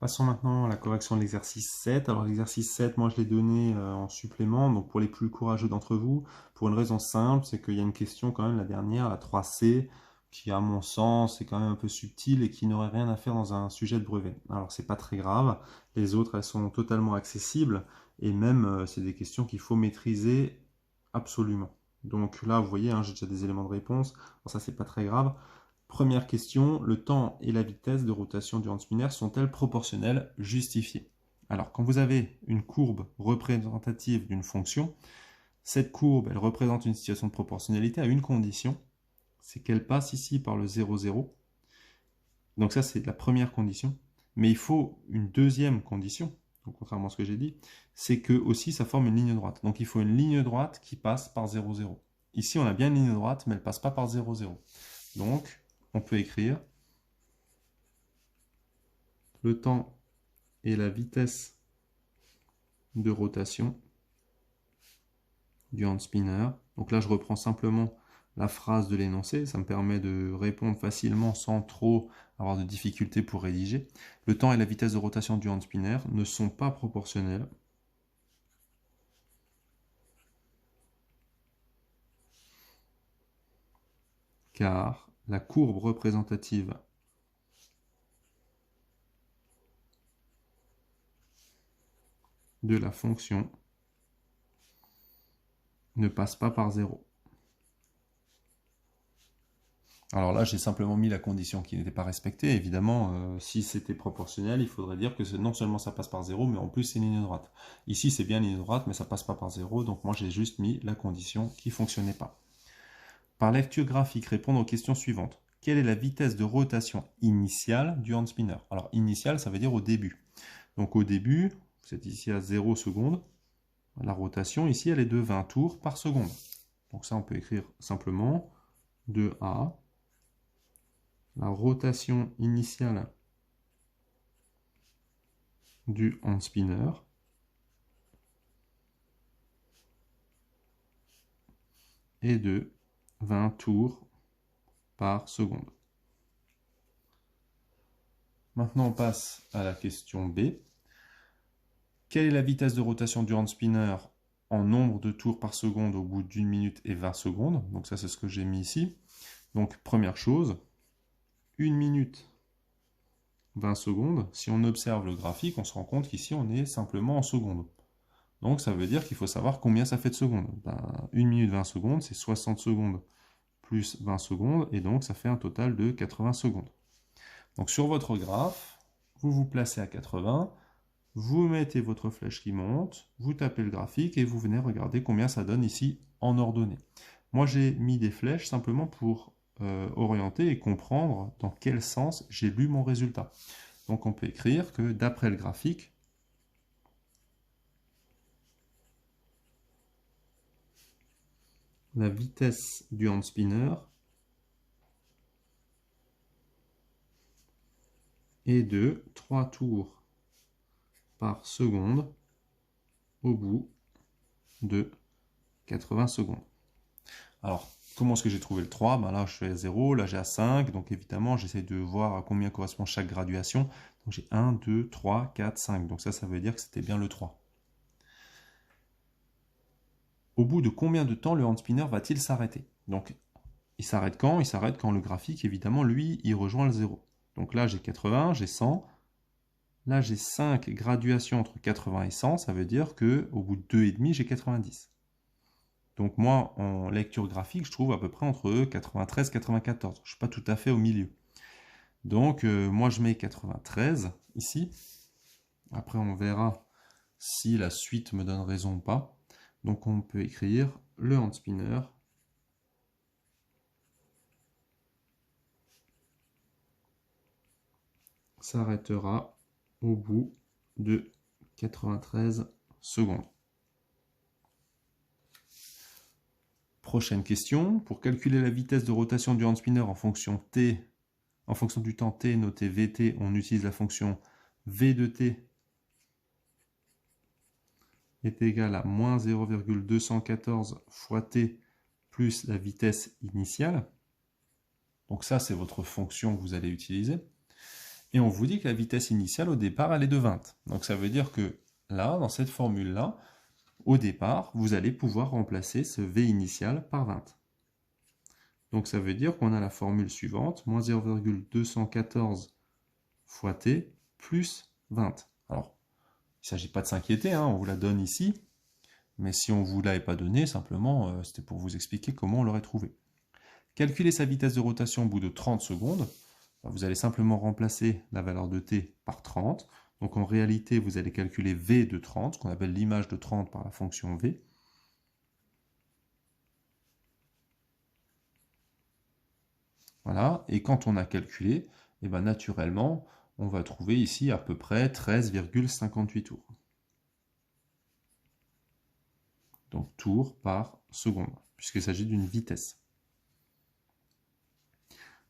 Passons maintenant à la correction de l'exercice 7. Alors l'exercice 7, moi je l'ai donné en supplément, donc pour les plus courageux d'entre vous, pour une raison simple, c'est qu'il y a une question quand même, la dernière, la 3C, qui à mon sens est quand même un peu subtile et qui n'aurait rien à faire dans un sujet de brevet. Alors c'est pas très grave, les autres elles sont totalement accessibles, et même c'est des questions qu'il faut maîtriser absolument. Donc là vous voyez, hein, j'ai déjà des éléments de réponse, bon, ça c'est pas très grave. Première question, le temps et la vitesse de rotation du hand spinner sont-elles proportionnelles? Justifiées. Alors, quand vous avez une courbe représentative d'une fonction, cette courbe, elle représente une situation de proportionnalité à une condition, c'est qu'elle passe ici par le 0, 0. Donc ça, c'est la première condition. Mais il faut une deuxième condition, donc contrairement à ce que j'ai dit, c'est que aussi ça forme une ligne droite. Donc il faut une ligne droite qui passe par 0, 0. Ici, on a bien une ligne droite, mais elle ne passe pas par 0, 0. Donc, on peut écrire le temps et la vitesse de rotation du hand spinner. Donc là, je reprends simplement la phrase de l'énoncé. Ça me permet de répondre facilement sans trop avoir de difficultés pour rédiger. Le temps et la vitesse de rotation du hand spinner ne sont pas proportionnels car la courbe représentative de la fonction ne passe pas par 0. Alors là, j'ai simplement mis la condition qui n'était pas respectée. Évidemment, si c'était proportionnel, il faudrait dire que non seulement ça passe par 0, mais en plus c'est une ligne droite. Ici, c'est bien une ligne droite, mais ça passe pas par 0, donc moi j'ai juste mis la condition qui ne fonctionnait pas. Par lecture graphique, répondre aux questions suivantes. Quelle est la vitesse de rotation initiale du hand spinner? Alors, initiale, ça veut dire au début. Donc au début, vous êtes ici à 0 secondes. La rotation, ici, elle est de 20 tours par seconde. Donc ça, on peut écrire simplement 2A. La rotation initiale du hand spinner est de 20 tours par seconde. Maintenant, on passe à la question B. Quelle est la vitesse de rotation du hand spinner en nombre de tours par seconde au bout d'1 minute et 20 secondes? Donc ça, c'est ce que j'ai mis ici. Donc, première chose, 1 minute 20 secondes. Si on observe le graphique, on se rend compte qu'ici, on est simplement en secondes. Donc, ça veut dire qu'il faut savoir combien ça fait de secondes. 1 minute 20 secondes, c'est 60 secondes plus 20 secondes, et donc ça fait un total de 80 secondes. Donc, sur votre graphe, vous vous placez à 80, vous mettez votre flèche qui monte, vous tapez le graphique, et vous venez regarder combien ça donne ici en ordonnée. Moi, j'ai mis des flèches simplement pour orienter et comprendre dans quel sens j'ai lu mon résultat. Donc on peut écrire que d'après le graphique, la vitesse du hand spinner est de 3 tours par seconde au bout de 80 secondes. Alors, comment est-ce que j'ai trouvé le 3? Ben là, je suis à 0, là j'ai à 5, donc évidemment, j'essaie de voir à combien correspond chaque graduation. Donc j'ai 1, 2, 3, 4, 5. Donc ça veut dire que c'était bien le 3. Au bout de combien de temps le hand spinner va-t-il s'arrêter? Donc, il s'arrête quand? Il s'arrête quand le graphique, évidemment, lui, il rejoint le 0. Donc là, j'ai 80, j'ai 100. Là, j'ai 5 graduations entre 80 et 100. Ça veut dire qu'au bout de 2,5, j'ai 90. Donc moi, en lecture graphique, je trouve à peu près entre 93 et 94. Je ne suis pas tout à fait au milieu. Donc moi, je mets 93 ici. Après, on verra si la suite me donne raison ou pas. Donc on peut écrire le hand spinner s'arrêtera au bout de 93 secondes. Prochaine question. Pour calculer la vitesse de rotation du hand spinner en fonction du temps t noté vt, on utilise la fonction v de t est égal à moins 0,214 fois t plus la vitesse initiale. Donc ça, c'est votre fonction que vous allez utiliser. Et on vous dit que la vitesse initiale au départ, elle est de 20. Donc ça veut dire que là, dans cette formule-là, au départ, vous allez pouvoir remplacer ce v initial par 20. Donc ça veut dire qu'on a la formule suivante, moins 0,214 fois t plus 20. Alors, il ne s'agit pas de s'inquiéter, hein, on vous la donne ici, mais si on ne vous l'avait pas donnée, simplement, c'était pour vous expliquer comment on l'aurait trouvé. Calculer sa vitesse de rotation au bout de 30 secondes, vous allez simplement remplacer la valeur de t par 30. Donc en réalité, vous allez calculer v de 30, ce qu'on appelle l'image de 30 par la fonction v. Voilà, et quand on a calculé, eh ben, naturellement, on va trouver ici à peu près 13,58 tours. Donc tours par seconde, puisqu'il s'agit d'une vitesse.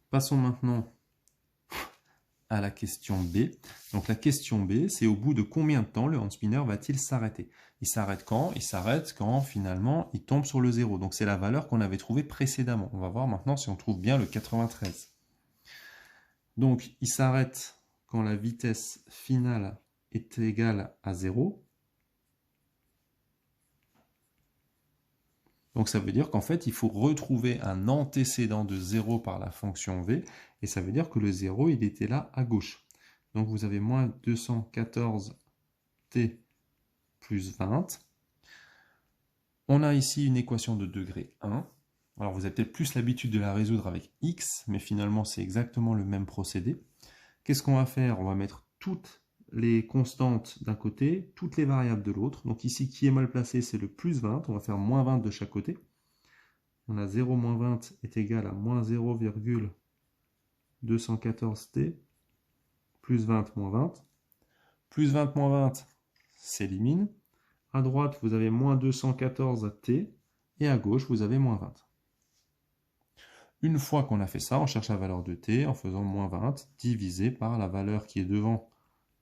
Passons maintenant à la question B. Donc la question B, c'est au bout de combien de temps le hand spinner va-t-il s'arrêter? Il s'arrête quand? Il s'arrête quand finalement il tombe sur le 0. Donc c'est la valeur qu'on avait trouvée précédemment. On va voir maintenant si on trouve bien le 93. Donc il s'arrête quand la vitesse finale est égale à 0. Donc ça veut dire qu'en fait, il faut retrouver un antécédent de 0 par la fonction v, et ça veut dire que le 0, il était là à gauche. Donc vous avez moins 214t plus 20. On a ici une équation de degré 1. Alors vous avez peut-être plus l'habitude de la résoudre avec x, mais finalement c'est exactement le même procédé. Qu'est-ce qu'on va faire? On va mettre toutes les constantes d'un côté, toutes les variables de l'autre. Donc ici, qui est mal placé, c'est le plus 20. On va faire moins 20 de chaque côté. On a 0 moins 20 est égal à moins 0,214t plus 20 moins 20. Plus 20 moins 20 s'élimine. À droite, vous avez moins 214t et à gauche, vous avez moins 20. Une fois qu'on a fait ça, on cherche la valeur de t en faisant moins 20 divisé par la valeur qui est devant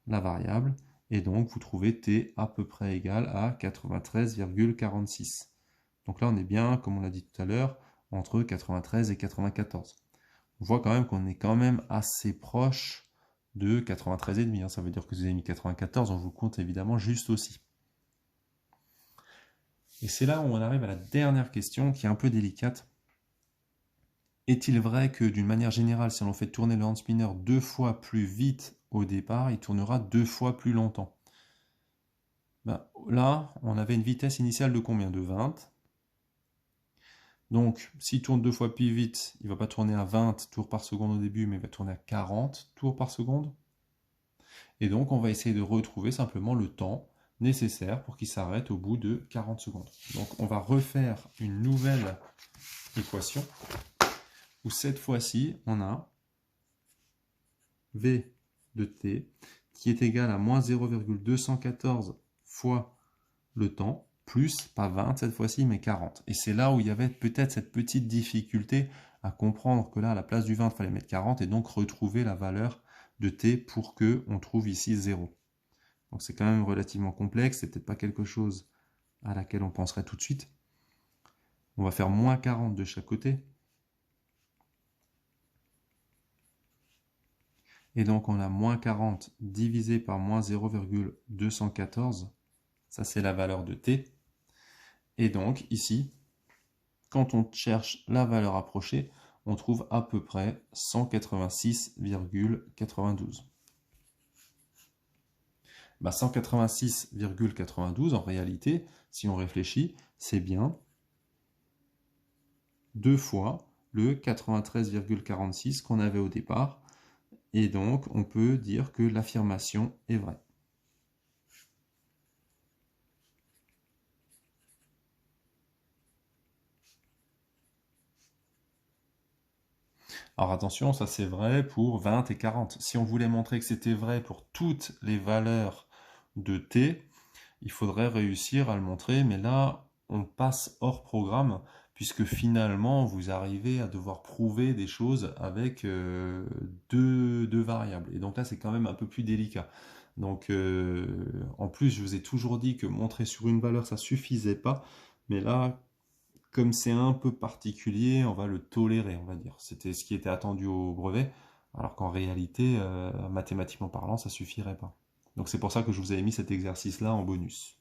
la variable, et donc vous trouvez t à peu près égal à 93,46. Donc là on est bien, comme on l'a dit tout à l'heure, entre 93 et 94. On voit quand même qu'on est quand même assez proche de 93,5. Ça veut dire que vous avez mis 94, on vous compte évidemment juste aussi. Et c'est là où on arrive à la dernière question qui est un peu délicate. Est-il vrai que d'une manière générale, si on fait tourner le hand spinner 2 fois plus vite au départ, il tournera 2 fois plus longtemps? Ben, là, on avait une vitesse initiale de combien? De 20. Donc, s'il tourne 2 fois plus vite, il ne va pas tourner à 20 tours par seconde au début, mais il va tourner à 40 tours par seconde. Et donc, on va essayer de retrouver simplement le temps nécessaire pour qu'il s'arrête au bout de 40 secondes. Donc, on va refaire une nouvelle équation où cette fois-ci, on a v de t qui est égal à moins 0,214 fois le temps, plus, pas 20 cette fois-ci, mais 40. Et c'est là où il y avait peut-être cette petite difficulté à comprendre que là, à la place du 20, il fallait mettre 40 et donc retrouver la valeur de t pour qu'on trouve ici 0. Donc c'est quand même relativement complexe, c'est peut-être pas quelque chose à laquelle on penserait tout de suite. On va faire moins 40 de chaque côté. Et donc on a moins 40 divisé par moins 0,214. Ça c'est la valeur de t. Et donc ici, quand on cherche la valeur approchée, on trouve à peu près 186,92. 186,92 en réalité, si on réfléchit, c'est bien 2 fois le 93,46 qu'on avait au départ. Et donc, on peut dire que l'affirmation est vraie. Alors attention, ça c'est vrai pour 20 et 40. Si on voulait montrer que c'était vrai pour toutes les valeurs de t, il faudrait réussir à le montrer, mais là, on passe hors programme, puisque finalement, vous arrivez à devoir prouver des choses avec deux variables. Et donc là, c'est quand même un peu plus délicat. Donc, en plus, je vous ai toujours dit que montrer sur une valeur, ça suffisait pas. Mais là, comme c'est un peu particulier, on va le tolérer, on va dire. C'était ce qui était attendu au brevet. Alors qu'en réalité, mathématiquement parlant, ça suffirait pas. Donc c'est pour ça que je vous avais mis cet exercice-là en bonus.